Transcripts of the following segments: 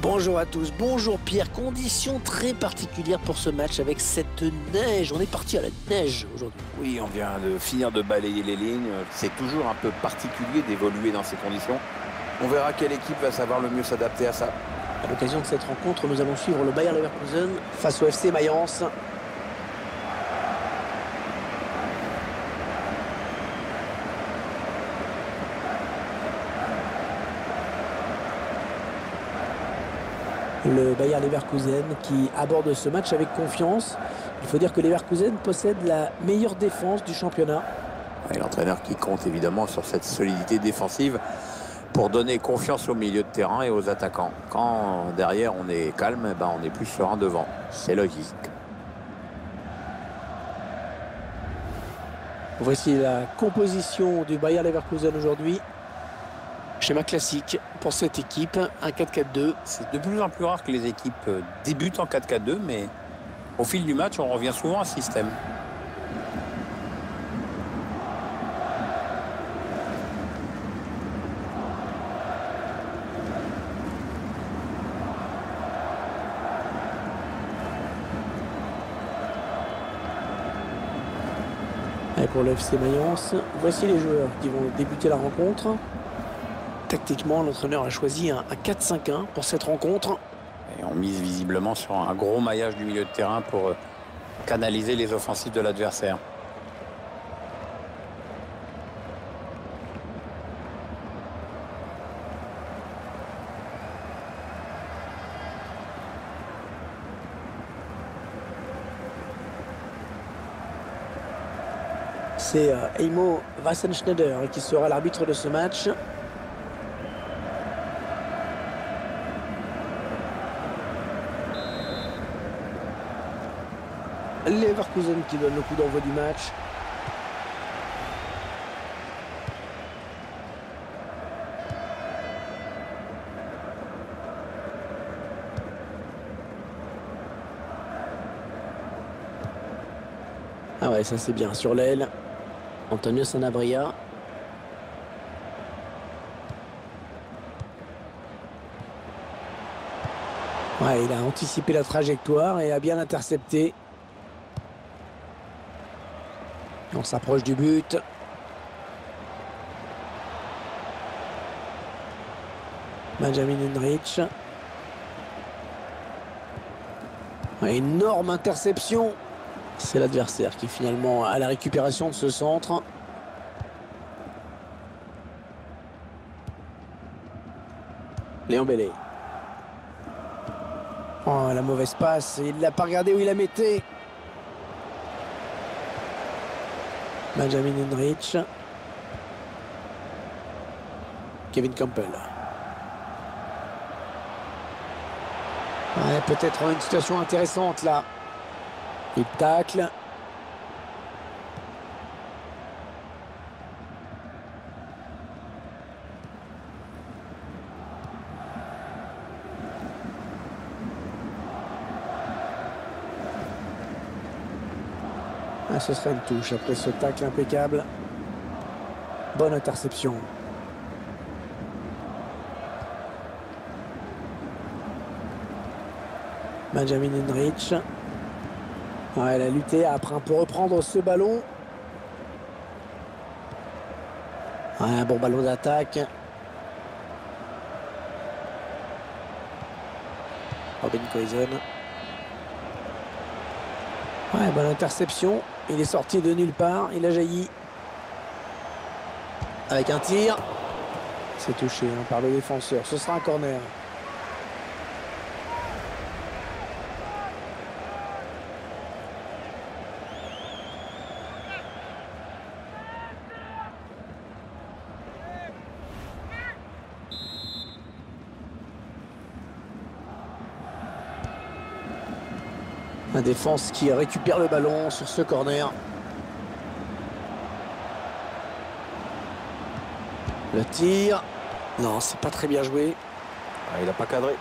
Bonjour à tous, bonjour Pierre. Conditions très particulières pour ce match avec cette neige. On est parti à la neige aujourd'hui. Oui, on vient de finir de balayer les lignes. C'est toujours un peu particulier d'évoluer dans ces conditions. On verra quelle équipe va savoir le mieux s'adapter à ça. À l'occasion de cette rencontre, nous allons suivre le Bayer Leverkusen face au FC Mayence. Le Bayer Leverkusen qui aborde ce match avec confiance. Il faut dire que Leverkusen possède la meilleure défense du championnat. Et l'entraîneur qui compte évidemment sur cette solidité défensive pour donner confiance au milieu de terrain et aux attaquants. Quand derrière on est calme, on est plus serein devant. C'est logique. Voici la composition du Bayer Leverkusen aujourd'hui. Schéma classique pour cette équipe, un 4-4-2. C'est de plus en plus rare que les équipes débutent en 4-4-2, mais au fil du match, on revient souvent à ce système. Et pour le FC Mayence, voici les joueurs qui vont débuter la rencontre. Tactiquement, l'entraîneur a choisi un 4-5-1 pour cette rencontre. Et on mise visiblement sur un gros maillage du milieu de terrain pour canaliser les offensives de l'adversaire. C'est Heimo Wassenschneider qui sera l'arbitre de ce match. Leverkusen qui donne le coup d'envoi du match. Ah ouais, ça c'est bien sur l'aile. Antonio Sanabria. Ouais, il a anticipé la trajectoire et a bien intercepté. On s'approche du but. Benjamin Henrich. Ouais, énorme interception. C'est l'adversaire qui finalement a la récupération de ce centre. Léon Bellé. Oh, la mauvaise passe. Il ne l'a pas regardé où il la mettait. Benjamin Henrich. Kevin Campbell. Ouais, peut-être une situation intéressante là. Il tacle. Ah, ce serait une touche après ce tacle impeccable. Bonne interception. Benjamin Henrich. Ouais, elle a lutté après un peu reprendre ce ballon. Ouais, un bon ballon d'attaque. Robin Koizon. Ouais, bonne interception. Il est sorti de nulle part. Il a jailli. Avec un tir. C'est touché par le défenseur. Ce sera un corner. La défense qui récupère le ballon sur ce corner. Le tir. Non, c'est pas très bien joué. Il n'a pas cadré.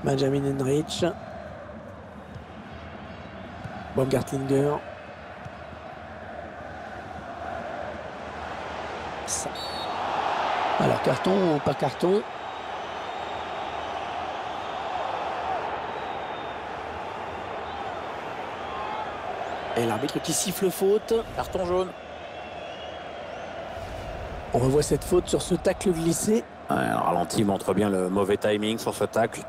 Benjamin Henrich. Baumgartlinger. Ça. Alors carton ou pas carton? Et l'arbitre qui siffle faute. Carton jaune. On revoit cette faute sur ce tacle glissé. Ouais, le ralenti montre bien le mauvais timing sur ce tacle.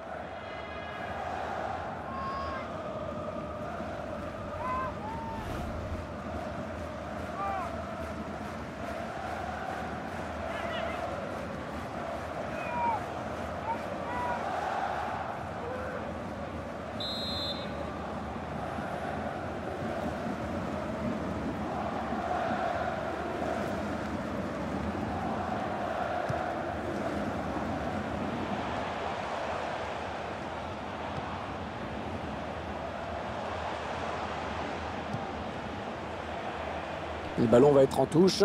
Le ballon va être en touche.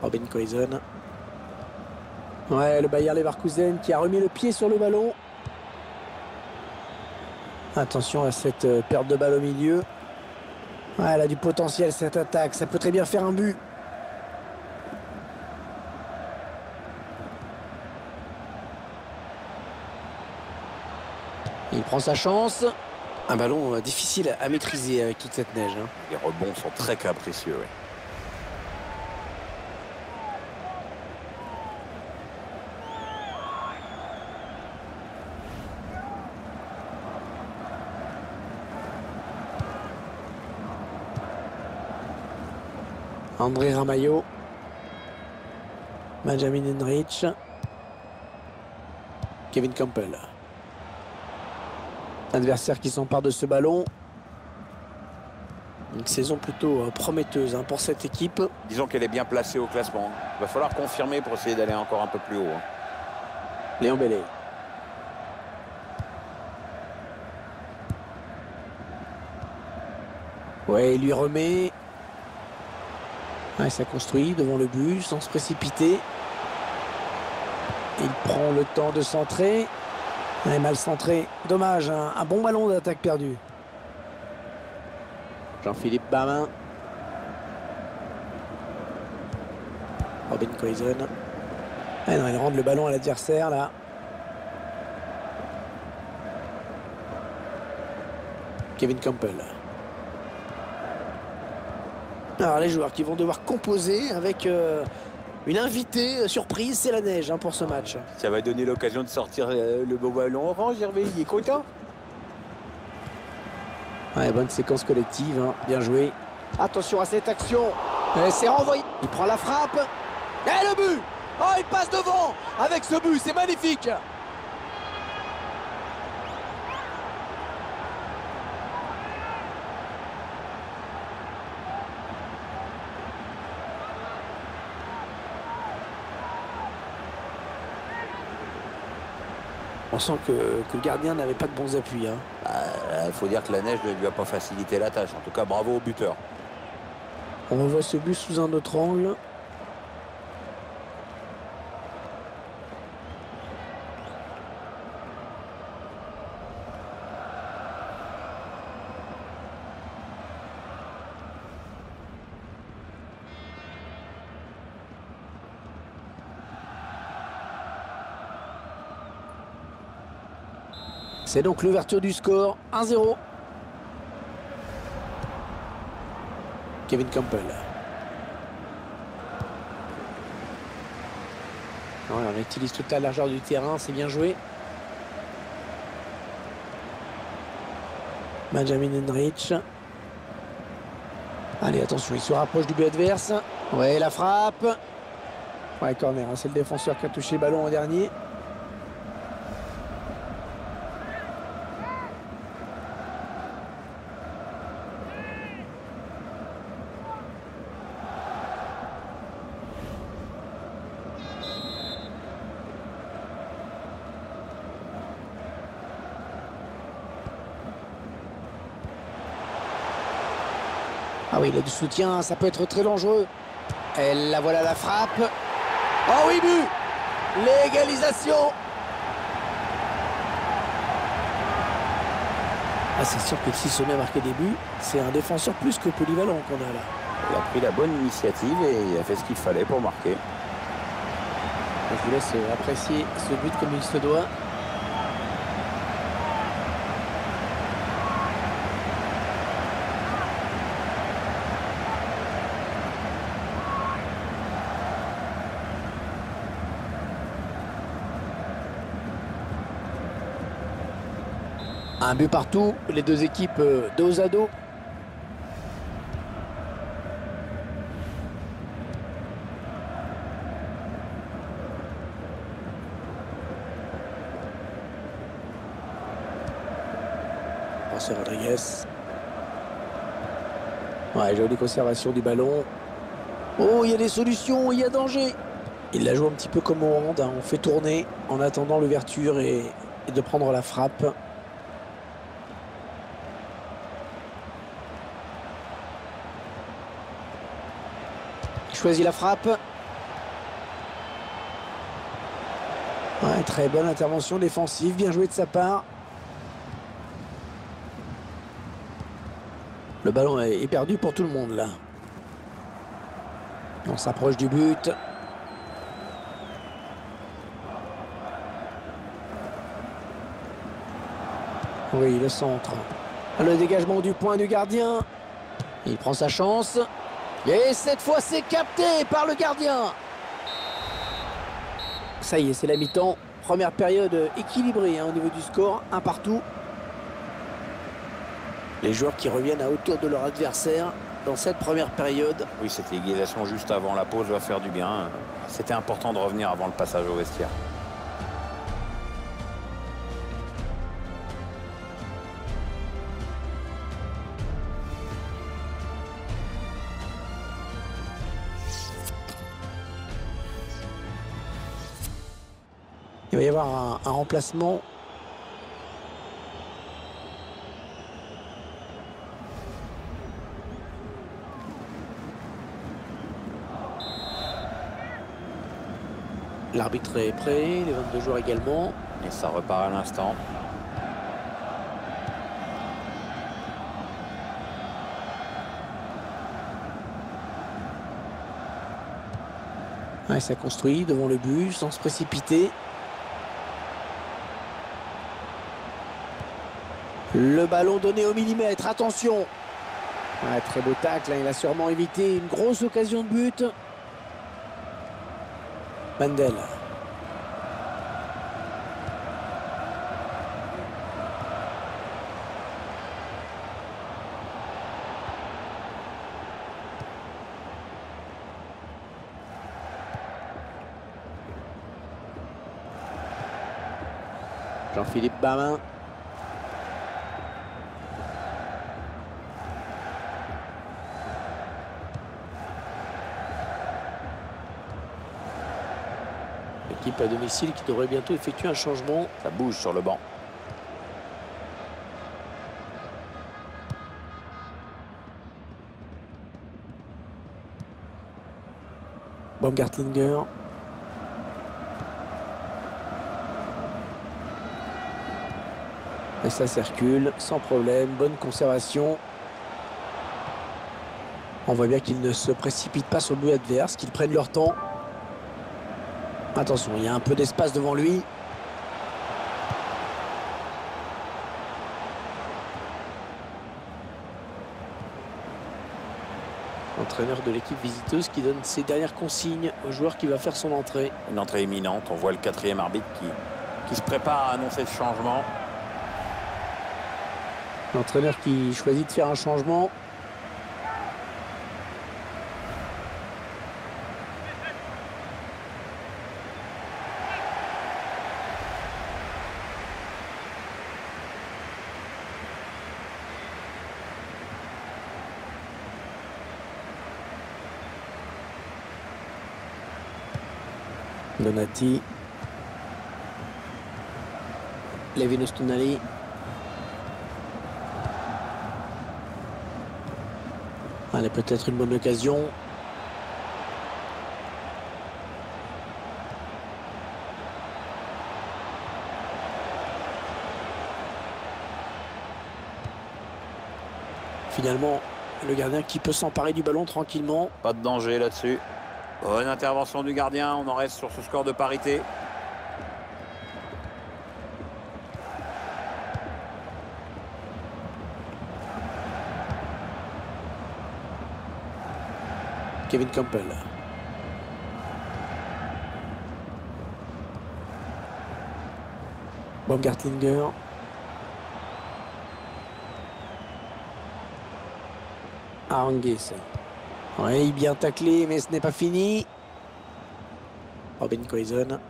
Robin Koizen. Ouais, le Bayer Leverkusen qui a remis le pied sur le ballon. Attention à cette perte de balle au milieu. Ouais, elle a du potentiel cette attaque. Ça peut très bien faire un but. Il prend sa chance. Un ballon difficile à maîtriser avec toute cette neige. Les rebonds sont très capricieux. Oui. André Ramalho. Benjamin Henrich. Kevin Campbell. Adversaire qui s'empare de ce ballon. Une saison plutôt prometteuse pour cette équipe. Disons qu'elle est bien placée au classement. Il va falloir confirmer pour essayer d'aller encore un peu plus haut. Léon Bellet. Ouais, il lui remet. Ouais, ça construit devant le but sans se précipiter. Il prend le temps de centrer. Ouais, mal centré. Dommage, un bon ballon d'attaque perdu. Jean-Philippe Bamin. Robin Koizen. Ouais, non, il rend le ballon à l'adversaire là. Kevin Campbell. Alors les joueurs qui vont devoir composer avec une invitée surprise, c'est la neige pour ce match. Ça va donner l'occasion de sortir le beau ballon orange, Hervé, il est content. Ouais, bonne séquence collective, bien joué. Attention à cette action. C'est renvoyé. Il prend la frappe. Et le but. Oh, il passe devant avec ce but, c'est magnifique. On sent que le gardien n'avait pas de bons appuis. Il faut dire que la neige ne lui a pas facilité la tâche. En tout cas, bravo au buteur. On revoit ce but sous un autre angle. C'est donc l'ouverture du score, 1-0. Kevin Campbell. Ouais, on utilise toute la largeur du terrain, c'est bien joué. Benjamin Henrich. Allez, attention, il se rapproche du but adverse. Ouais, la frappe. Ouais, corner, c'est le défenseur qui a touché le ballon en dernier. Ah oui, il a du soutien, ça peut être très dangereux. Et la voilà la frappe. Oh oui, but! L'égalisation! Ah, c'est sûr que si se met à marquer des buts, c'est un défenseur plus que polyvalent qu'on a là. Il a pris la bonne initiative et il a fait ce qu'il fallait pour marquer. Je vous laisse apprécier ce but comme il se doit. Un but partout, les deux équipes dos à dos. Passé Rodriguez. Ouais, jolie conservation du ballon. Oh, il y a des solutions, il y a danger. Il la joue un petit peu comme au hand, hein. On fait tourner en attendant l'ouverture et de prendre la frappe. Il choisit la frappe. Ouais, très bonne intervention défensive, bien joué de sa part. Le ballon est perdu pour tout le monde là. On s'approche du but. Oui, le centre. Le dégagement du point du gardien. Il prend sa chance. Et cette fois, c'est capté par le gardien. Ça y est, c'est la mi-temps. Première période équilibrée hein, au niveau du score. Un partout. Les joueurs qui reviennent à hauteur de leur adversaire dans cette première période. Oui, cette égalisation juste avant la pause va faire du bien. C'était important de revenir avant le passage au vestiaire. Il va y avoir un remplacement. L'arbitre est prêt, les 22 joueurs également. Et ça repart à l'instant. Ouais, ça construit devant le but sans se précipiter. Le ballon donné au millimètre, attention. Ouais, très beau tacle, hein. Il a sûrement évité une grosse occasion de but. Mandel. Jean-Philippe Bamin. L'équipe à domicile qui devrait bientôt effectuer un changement. Ça bouge sur le banc. Baumgartlinger. Et ça circule sans problème, bonne conservation. On voit bien qu'ils ne se précipitent pas sur le but adverse, qu'ils prennent leur temps. Attention, il y a un peu d'espace devant lui. L'entraîneur de l'équipe visiteuse qui donne ses dernières consignes au joueur qui va faire son entrée. Une entrée imminente. On voit le quatrième arbitre qui se prépare à annoncer le changement. L'entraîneur qui choisit de faire un changement. Donati. Levinus Tonali. Allez, peut-être une bonne occasion. Finalement, le gardien qui peut s'emparer du ballon tranquillement. Pas de danger là-dessus. Bonne intervention du gardien. On en reste sur ce score de parité. Kevin Campbell. Baumgartlinger. Arangues. Oui, bien taclé, mais ce n'est pas fini. Robin Quaison.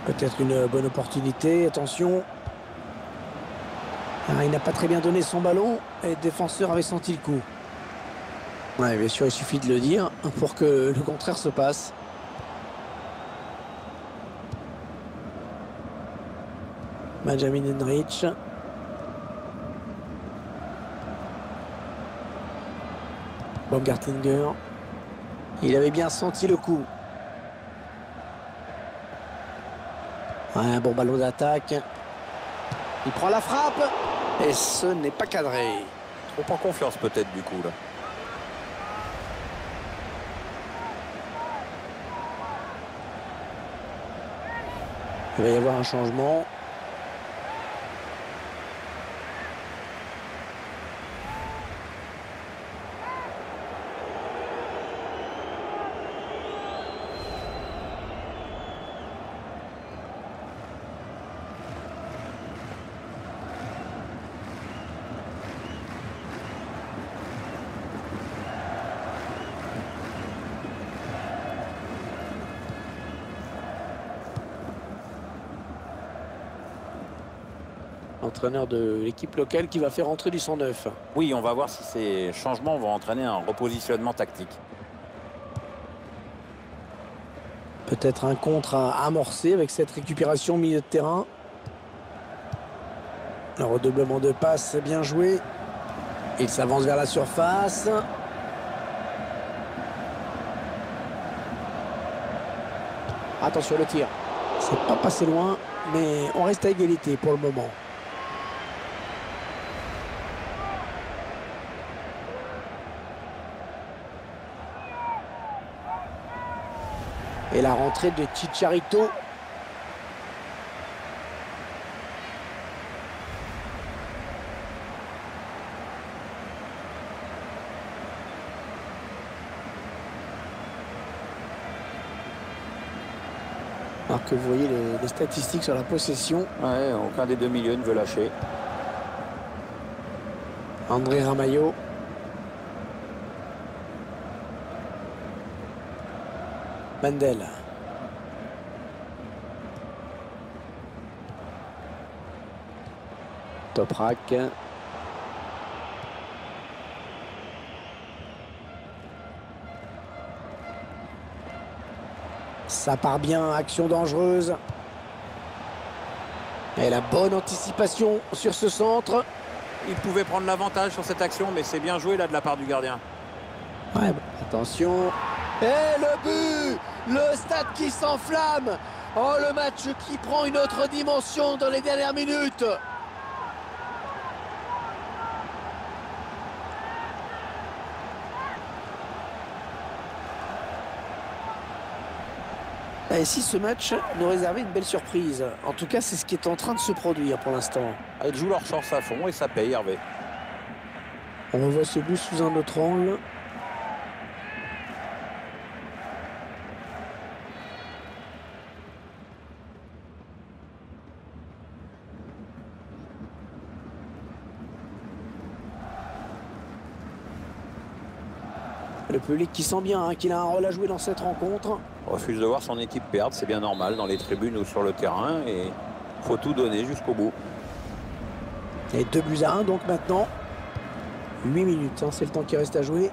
Peut-être une bonne opportunité. Attention. Ah, il n'a pas très bien donné son ballon et le défenseur avait senti le coup. Ouais, bien sûr, il suffit de le dire pour que le contraire se passe. Benjamin Henrich. Baumgartlinger. Il avait bien senti le coup. Ouais, un bon ballon d'attaque. Il prend la frappe. Et ce n'est pas cadré. Trop en confiance peut-être du coup là. Il va y avoir un changement. Entraîneur de l'équipe locale qui va faire entrer du 109. Oui, on va voir si ces changements vont entraîner un repositionnement tactique. Peut-être un contre à amorcer avec cette récupération au milieu de terrain. Le redoublement de passe bien joué. Il s'avance vers la surface. Attention le tir. C'est pas passé loin, mais on reste à égalité pour le moment. Et la rentrée de Chicharito. Alors que vous voyez les statistiques sur la possession. Ouais, aucun des deux milieux ne veut lâcher. André Ramalho. Mandel. Toprak. Ça part bien, action dangereuse. Et la bonne anticipation sur ce centre. Il pouvait prendre l'avantage sur cette action, mais c'est bien joué là de la part du gardien. Ouais, attention. Et le but! Le stade qui s'enflamme! Oh, le match qui prend une autre dimension dans les dernières minutes! Et si ce match nous réservait une belle surprise? En tout cas, c'est ce qui est en train de se produire pour l'instant. Ils jouent leur chance à fond et ça paye, Hervé. On revoit ce but sous un autre angle. Le public qui sent bien qu'il a un rôle à jouer dans cette rencontre. Refuse de voir son équipe perdre, c'est bien normal dans les tribunes ou sur le terrain. Et il faut tout donner jusqu'au bout. Et 2-1 donc maintenant. 8 minutes, c'est le temps qui reste à jouer.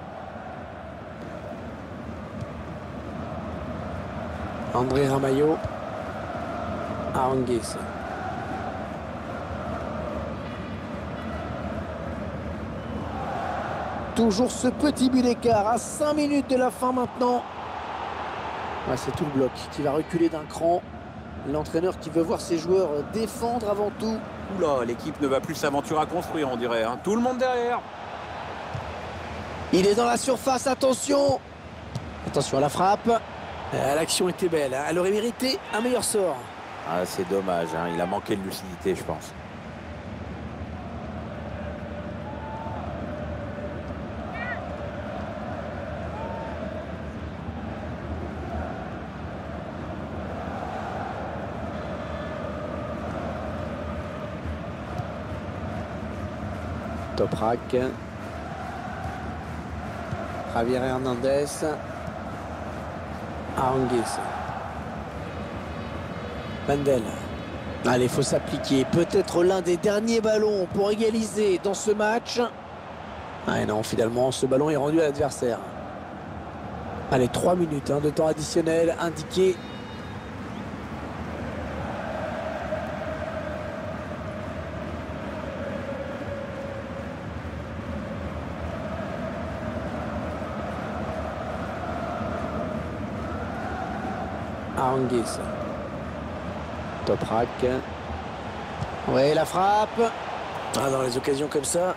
André Ramalho. Arangues. Toujours ce petit but d'écart à 5 minutes de la fin maintenant. Ouais, c'est tout le bloc qui va reculer d'un cran. L'entraîneur qui veut voir ses joueurs défendre avant tout. Oula, l'équipe ne va plus s'aventurer à construire, on dirait. Hein. Tout le monde derrière. Il est dans la surface, attention. Attention à la frappe. L'action était belle, hein. Elle aurait mérité un meilleur sort. Ah, c'est dommage, hein. Il a manqué de lucidité, je pense. Toprak. Javier Hernandez. Arangues. Mandel. Allez, il faut s'appliquer. Peut-être l'un des derniers ballons pour égaliser dans ce match. Ah non, finalement, ce ballon est rendu à l'adversaire. Allez, 3 minutes de temps additionnel indiqué. Arangues. Toprak. Ouais, la frappe. Ah, dans les occasions comme ça,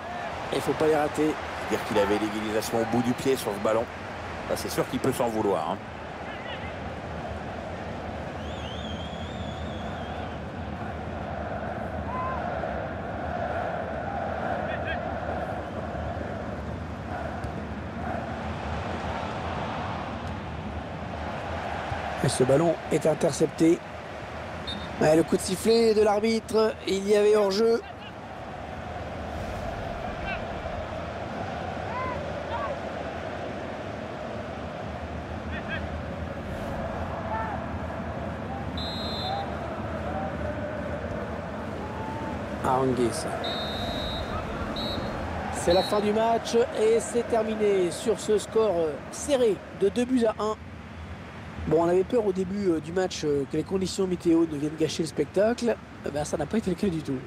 il ne faut pas les rater. Dire qu'il avait l'égalisation au bout du pied sur ce ballon. Là, c'est sûr qu'il peut s'en vouloir. Hein. Et ce ballon est intercepté. Ouais, le coup de sifflet de l'arbitre, il y avait hors-jeu. Arangues. C'est la fin du match et c'est terminé sur ce score serré de 2-1. Bon, on avait peur au début du match que les conditions météo ne viennent gâcher le spectacle. Ben, ça n'a pas été le cas du tout.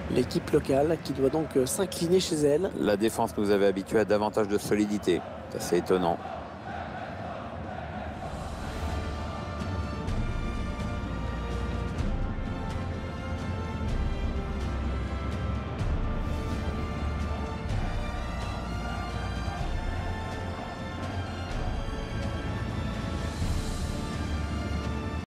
L'équipe locale qui doit donc s'incliner chez elle. La défense nous avait habitués à davantage de solidité. C'est assez étonnant.